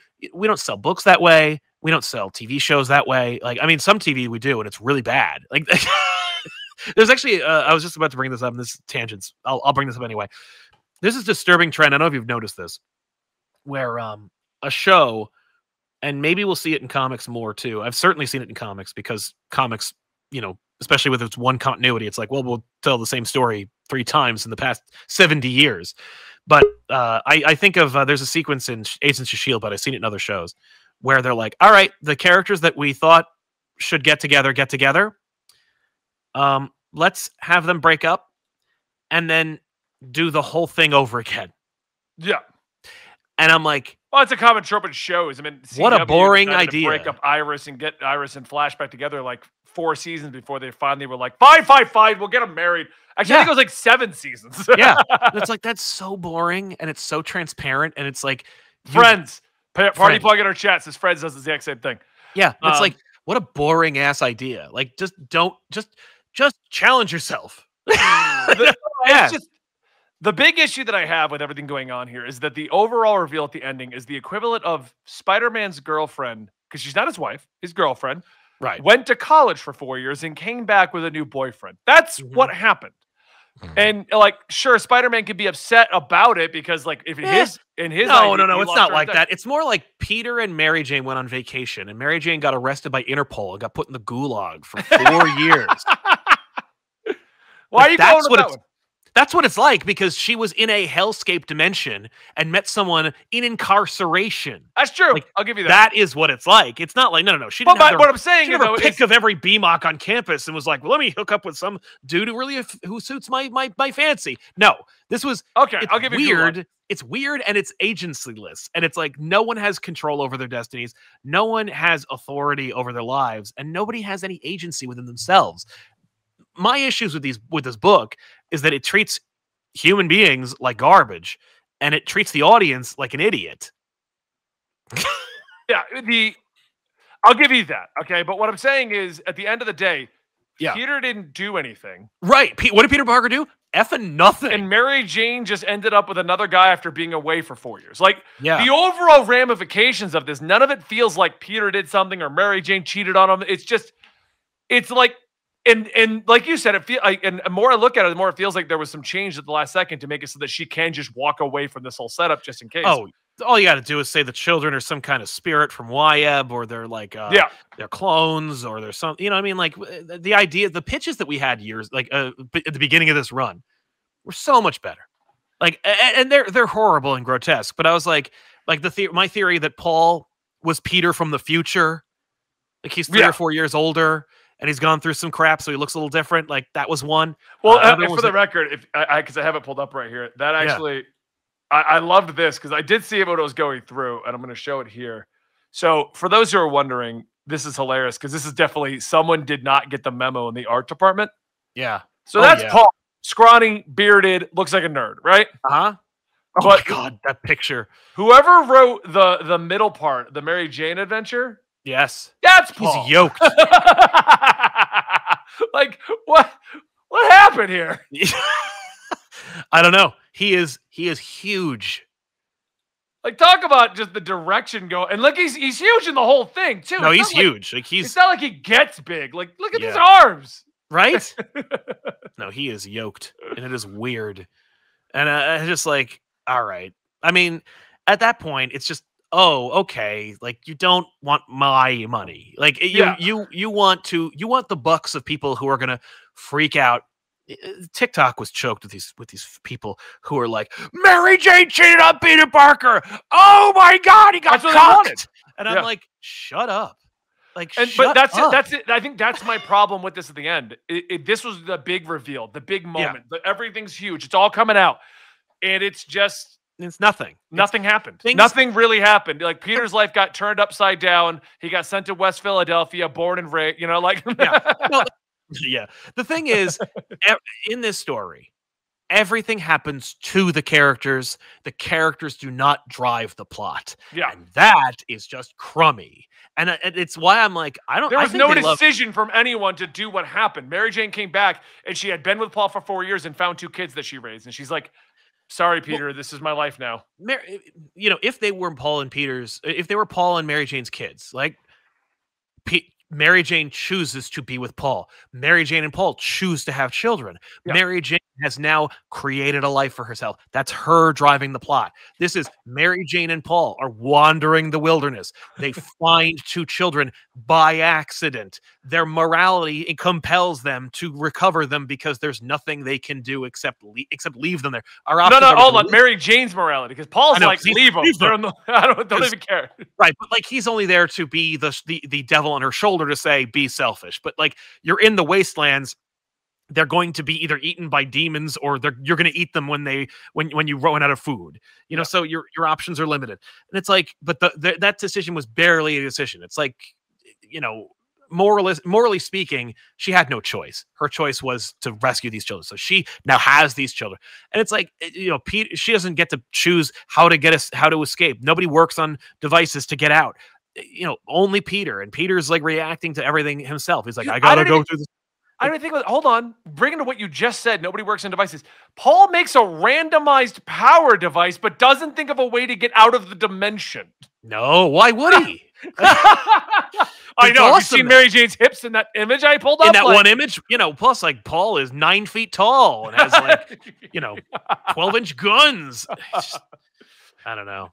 sell books that way. We don't sell TV shows that way. Like, I mean, some TV we do, and it's really bad. Like, there's actually, I was just about to bring this up, and this is tangents. I'll bring this up anyway. This is a disturbing trend. I don't know if you've noticed this, where a show, and maybe we'll see it in comics more too. I've certainly seen it in comics because comics, especially with its one continuity, it's like, well, we'll tell the same story 3 times in the past 70 years. But I think of, there's a sequence in Agents of S.H.I.E.L.D., but I've seen it in other shows, where they're like, all right, the characters that we thought should get together. Let's have them break up and then do the whole thing over again. Yeah. And I'm like, well, it's a common trope in shows. I mean, what a boring idea. Break up Iris and get Iris and Flash back together like 4 seasons before they finally were like, fine, we'll get them married. Actually, I think it was like 7 seasons. Yeah. It's like, that's so boring and it's so transparent. And it's like, Friends. Party plug in our chat says Friends does the exact same thing. Yeah. It's like, what a boring ass idea. Like, just challenge yourself. It's just, the big issue that I have with everything going on here is that the overall reveal at the ending is the equivalent of Spider-Man's girlfriend, because she's not his wife, his girlfriend, right? Went to college for 4 years and came back with a new boyfriend. That's what happened. And like, sure, Spider-Man could be upset about it because, like, if his no, it's not like that. It's more like Peter and Mary Jane went on vacation, and Mary Jane got arrested by Interpol and got put in the gulag for 4 years. Why are you going with that one? That's what it's like, because she was in a hellscape dimension and met someone in incarceration. That's true. Like, I'll give you that. That is what it's like. It's not like, no. She didn't have what I'm saying is, a pick of every BMOC on campus and was like, well, let me hook up with some dude who suits my fancy. No, this was okay. I'll give you weird. It's weird and it's agencyless, and it's like no one has control over their destinies. No one has authority over their lives, and nobody has any agency within themselves. My issues with this book is that it treats human beings like garbage, and it treats the audience like an idiot. Yeah, I'll give you that. Okay, but what I'm saying is, at the end of the day, Peter didn't do anything. Right. What did Peter Parker do? Effing nothing. And Mary Jane just ended up with another guy after being away for 4 years. Like, the overall ramifications of this, none of it feels like Peter did something or Mary Jane cheated on him. It's just, it's like, and like you said, and the more I look at it, the more it feels like there was some change at the last second to make it so that she can just walk away from this whole setup just in case. Oh, all you got to do is say the children are some kind of spirit from Wyeb, or they're like, they're clones, or there's some, you know what I mean? Like the idea, the pitches that we had years, like at the beginning of this run were so much better. Like, and they're horrible and grotesque, but I was like my theory that Paul was Peter from the future. Like he's 3 or 4 years older and he's gone through some crap, so he looks a little different. Like that was one. Well, for the record, if because I have it pulled up right here, that actually, I loved this because I did see what I was going through, and I'm going to show it here. So for those who are wondering, this is hilarious because this is definitely someone did not get the memo in the art department. Yeah. So that's Paul, scrawny, bearded, looks like a nerd, right? Oh my God, that picture. Whoever wrote the middle part, the Mary Jane adventure. Yes. That's Paul. He's yoked. Like what happened here? I don't know. He is huge. Like talk about just the direction go, and look, he's huge in the whole thing too. No, he's huge. Like it's not like he gets big. Like look at his arms. Right? No, he is yoked, and it is weird. And I just like, all right. I mean, at that point, it's just, oh, okay. Like you don't want my money. Like you want the bucks of people who are gonna freak out. TikTok was choked with these people who are like, Mary Jane cheated on Peter Parker. Oh my God, he got cocked. And I'm like, shut up. Like, but that's it. I think that's my problem with this at the end. This was the big reveal, the big moment. Everything's huge. It's all coming out, and it's just nothing. Nothing happened. Nothing really happened. Like Peter's life got turned upside down. He got sent to West Philadelphia, born and raised. You know, like yeah. The thing is, in this story, everything happens to the characters. The characters do not drive the plot. Yeah, and that is just crummy. And it's why I'm like, There was no decision from anyone to do what happened. Mary Jane came back, and she had been with Paul for 4 years and found 2 kids that she raised. And she's like, sorry, Peter, this is my life now. You know, if they were Paul and Mary Jane's kids, like Mary Jane chooses to be with Paul. Mary Jane and Paul choose to have children. Yeah. Mary Jane has now created a life for herself. That's her driving the plot. This is Mary Jane and Paul are wandering the wilderness. They find 2 children by accident. Their morality compels them to recover them because there's nothing they can do except leave them there. No, hold on. Mary Jane's morality, because Paul's like, leave them. I don't even care. Right, but like he's only there to be the devil on her shoulder to say, be selfish. But like you're in the wastelands. They're going to be either eaten by demons or you're going to eat them when you run out of food, you know, so your options are limited. And it's like, but that decision was barely a decision. It's like, you know, morally speaking, she had no choice. Her choice was to rescue these children. So she now has these children. And it's like, you know, she doesn't get to choose how to escape. Nobody works on devices to get out. You know, only Peter, and Peter's like reacting to everything himself. He's like, I gotta go through this. I don't think. Hold on. Bringing to what you just said, nobody works on devices. Paul makes a randomized power device, but doesn't think of a way to get out of the dimension. No, why would he? I know. Awesome. You've seen Mary Jane's hips in that image I pulled up? In that one image, you know, plus like Paul is 9 feet tall and has like, you know, 12-inch guns. I don't know.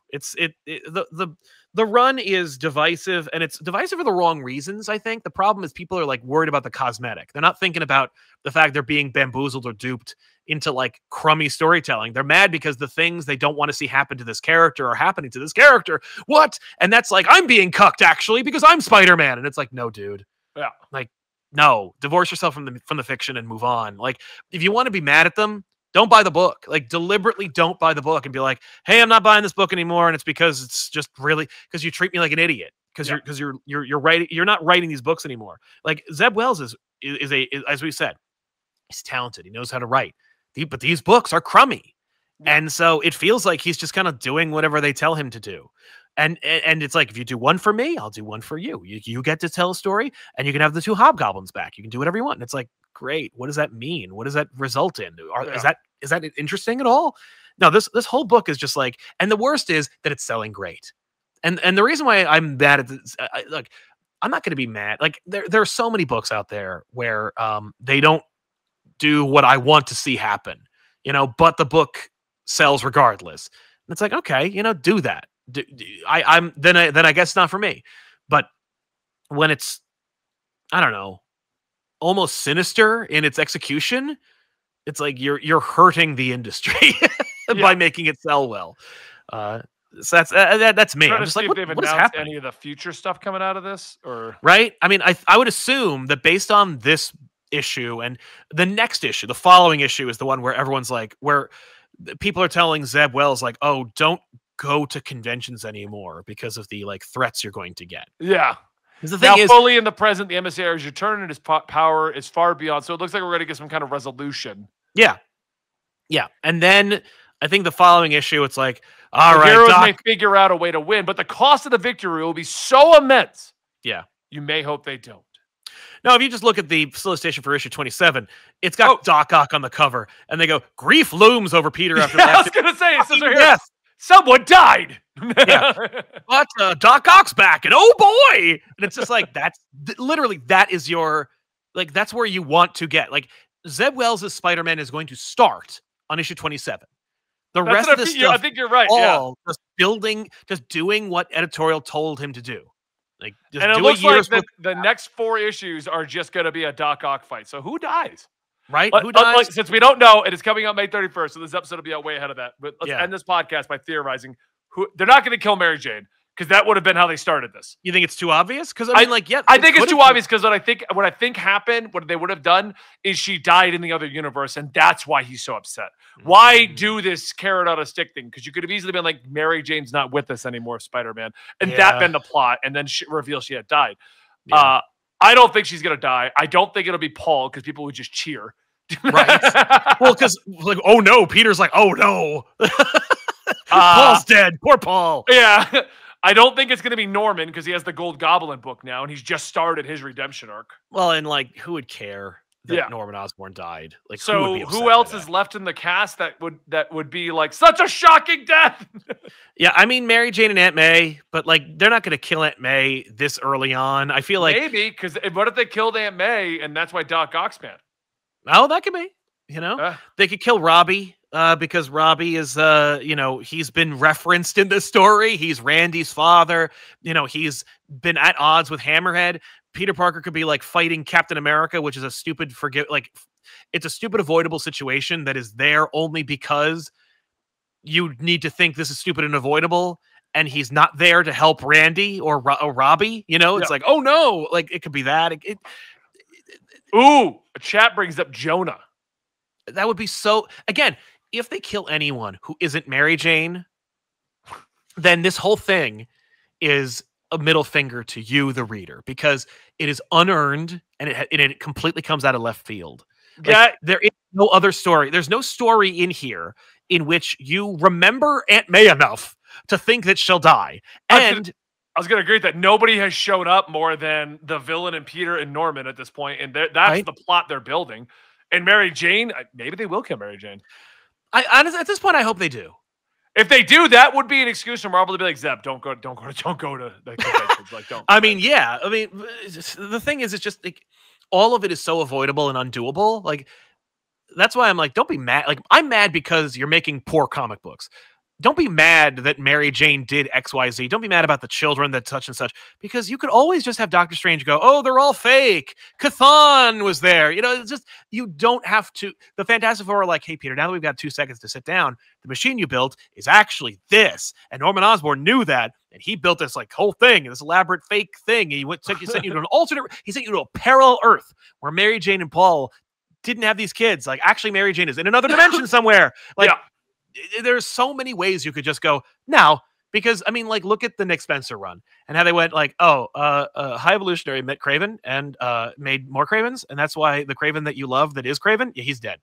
The run is divisive, and it's divisive for the wrong reasons, I think. The problem is people are like worried about the cosmetic. They're not thinking about the fact they're being bamboozled or duped into like crummy storytelling. They're mad because the things they don't want to see happen to this character are happening to this character. What? And that's like, I'm being cucked actually because I'm Spider-Man. And it's like, no, dude. Yeah. Like, no, divorce yourself from the fiction and move on. Like, if you want to be mad at them, don't buy the book. Like, deliberately don't buy the book and be like, hey, I'm not buying this book anymore. And it's because it's just really because you treat me like an idiot. Because you're writing, you're not writing these books anymore. Like Zeb Wells is as we said, he's talented. He knows how to write. But these books are crummy. Yeah. And so it feels like he's just kind of doing whatever they tell him to do. And it's like, if you do one for me, I'll do one for you. You get to tell a story, and you can have the 2 hobgoblins back. You can do whatever you want. And it's like, great. What does that mean? What does that result in? Is that interesting at all? No, this whole book is just like, and the worst is that it's selling great. And the reason why I'm mad at this, look, I'm not going to be mad. Like there are so many books out there where they don't do what I want to see happen, you know, but the book sells regardless. And it's like, okay, you know, do that. then I guess it's not for me. But when it's, I don't know, almost sinister in its execution, it's like you're hurting the industry by making it sell well. So that's me. I'm just like, if they've what is announced happening? any of the future stuff coming out of this, or Right? I mean, I would assume that based on this issue and the next issue, the following issue is the one where everyone's like, where people are telling Zeb Wells like, oh, don't go to conventions anymore because of the like threats you're going to get. yeah. Because the thing Now, is, fully in the present, the emissary's return and his power is far beyond. So it looks like we're going to get some kind of resolution. yeah, and then I think the following issue, it's like, all The right, heroes Doc. may figure out a way to win, but the cost of the victory will be so immense. Yeah. You may hope they don't. No, if you just look at the solicitation for issue 27, it's got Doc Ock on the cover, and they go, grief looms over Peter after I was going to say, it says right here, death. someone died. Yeah. But Doc Ock's back, and oh boy! And it's just like, that's literally, that is your, like, that's where you want to get. Like, Zeb Wells' Spider-Man is going to start on issue 27. The That's rest what of this I stuff, think you're right. all just doing what editorial told him to do. Like, just And it do looks a year's like the next 4 issues are just going to be a Doc Ock fight. So who dies? right? But, Who dies? since we don't know, it is coming out May 31st, so this episode will be out way ahead of that. But let's Yeah. end this podcast by theorizing who they're not going to kill Mary Jane, because that would have been how they started this. You think it's too obvious? Because I mean, like, yeah, I think it's could've too been. obvious, because what I think happened, what they would have done is she died in the other universe, and that's why he's so upset. Why do this carrot on a stick thing? Because you could have easily been like, Mary Jane's not with us anymore, Spider-Man, and that been the plot, and then reveal she had died. Yeah. I don't think she's gonna die. I don't think it'll be Paul, because people would just cheer. Right. Well, because like, oh no, Peter's like, oh no, Paul's dead. Poor Paul. Yeah. I don't think it's going to be Norman, because he has the Gold Goblin book now, and he's just started his redemption arc. Well, and like, who would care that Yeah. Norman Osborn died? Like, So who who else is left in the cast that would be like such a shocking death? Yeah, I mean, Mary Jane and Aunt May, but like, they're not going to kill Aunt May this early on. I feel like Maybe, because what if they killed Aunt May, and that's why Doc Ock's mad? oh, that could be. You know, they could kill Robbie. Because Robbie is, he's been referenced in the story. He's Randy's father. You know, he's been at odds with Hammerhead. Peter Parker could be like fighting Captain America, which is a stupid it's a stupid avoidable situation that is there only because you need to think this is stupid and avoidable. And he's not there to help Randy or Robbie. You know, it's like, oh no, like it could be that. Ooh, a chat brings up Jonah. That would be so. Again, if they kill anyone who isn't Mary Jane, then this whole thing is a middle finger to you, the reader, because it is unearned and it completely comes out of left field. Like, there is no other story. There's no story in here in which you remember Aunt May enough to think that she'll die. And I was going to agree that nobody has shown up more than the villain and Peter and Norman at this point, and that's the plot they're building. And Mary Jane, maybe they will kill Mary Jane. I honestly, at this point, I hope they do. If they do, that would be an excuse for Marvel to be like, Zeb, don't go to the conventions. Like, don't. I mean, yeah. I mean, the thing is, it's just like all of it is so avoidable and undoable. Like, that's why I'm like, don't be mad. Like, I'm mad because you're making poor comic books. Don't be mad that Mary Jane did XYZ. Don't be mad about the children that such and such, because you could always just have Doctor Strange go, oh, they're all fake. Chthon was there. You know, it's just, you don't have to. The Fantastic Four are like, hey, Peter, now that we've got 2 seconds to sit down, the machine you built is actually this. And Norman Osborn knew that. And he built this like whole thing, this elaborate fake thing. And he sent you to an alternate, he sent you to a parallel Earth where Mary Jane and Paul didn't have these kids. Like, actually, Mary Jane is in another dimension somewhere. Like, there's so many ways you could just go now, because I mean, like, look at the Nick Spencer run and how they went like, High Evolutionary met Kraven and made more Kravens, and that's why the Kraven that you love that is Kraven, he's dead.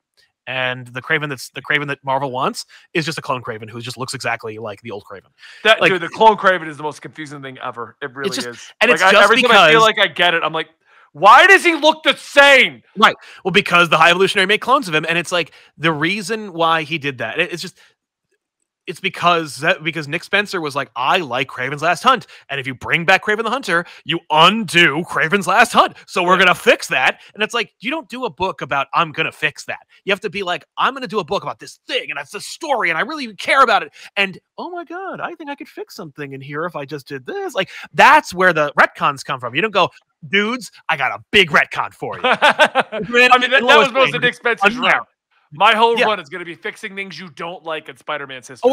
And the Kraven that Marvel wants is just a clone Kraven who just looks exactly like the old Kraven. Dude, the clone Kraven is the most confusing thing ever. It really is. And like, it's just every time I feel like I get it, I'm like, why does he look the same? Right. Well, because the High Evolutionary made clones of him. And it's like the reason why he did that. It's just it's because Nick Spencer was like, I like Kraven's Last Hunt, and if you bring back Kraven the Hunter, you undo Kraven's Last Hunt. So we're gonna fix that. And it's like, you don't do a book about I'm gonna fix that. You have to be like, I'm gonna do a book about this thing, and it's a story, and I really care about it. And oh my god, I think I could fix something in here if I just did this. Like that's where the retcons come from. You don't go, dudes, I got a big retcon for you. I mean, that was most of Nick Spencer's run. My whole run is going to be fixing things you don't like in Spider-Man's history.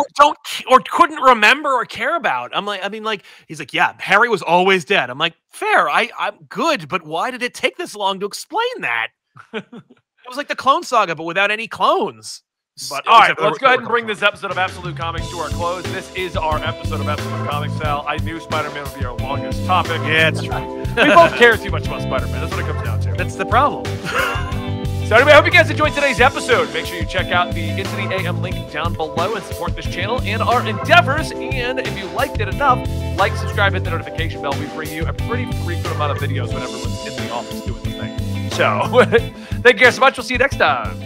Or couldn't remember or care about. He's like, yeah, Harry was always dead. I'm like, fair, I'm good, but why did it take this long to explain that? It was like the Clone Saga, but without any clones. But all right, let's go ahead and bring this episode of Absolute Comics to our close. This is our episode of Absolute Comics, Sal. I knew Spider-Man would be our longest topic. Yeah, it's true. We both care too much about Spider-Man. That's what it comes down to. That's the problem. So anyway, I hope you guys enjoyed today's episode. Make sure you check out the Into the AM link down below and support this channel and our endeavors. And if you liked it enough, like, subscribe, hit the notification bell. We bring you a pretty frequent amount of videos when everyone's in the office doing the thing. So, thank you guys so much. We'll see you next time.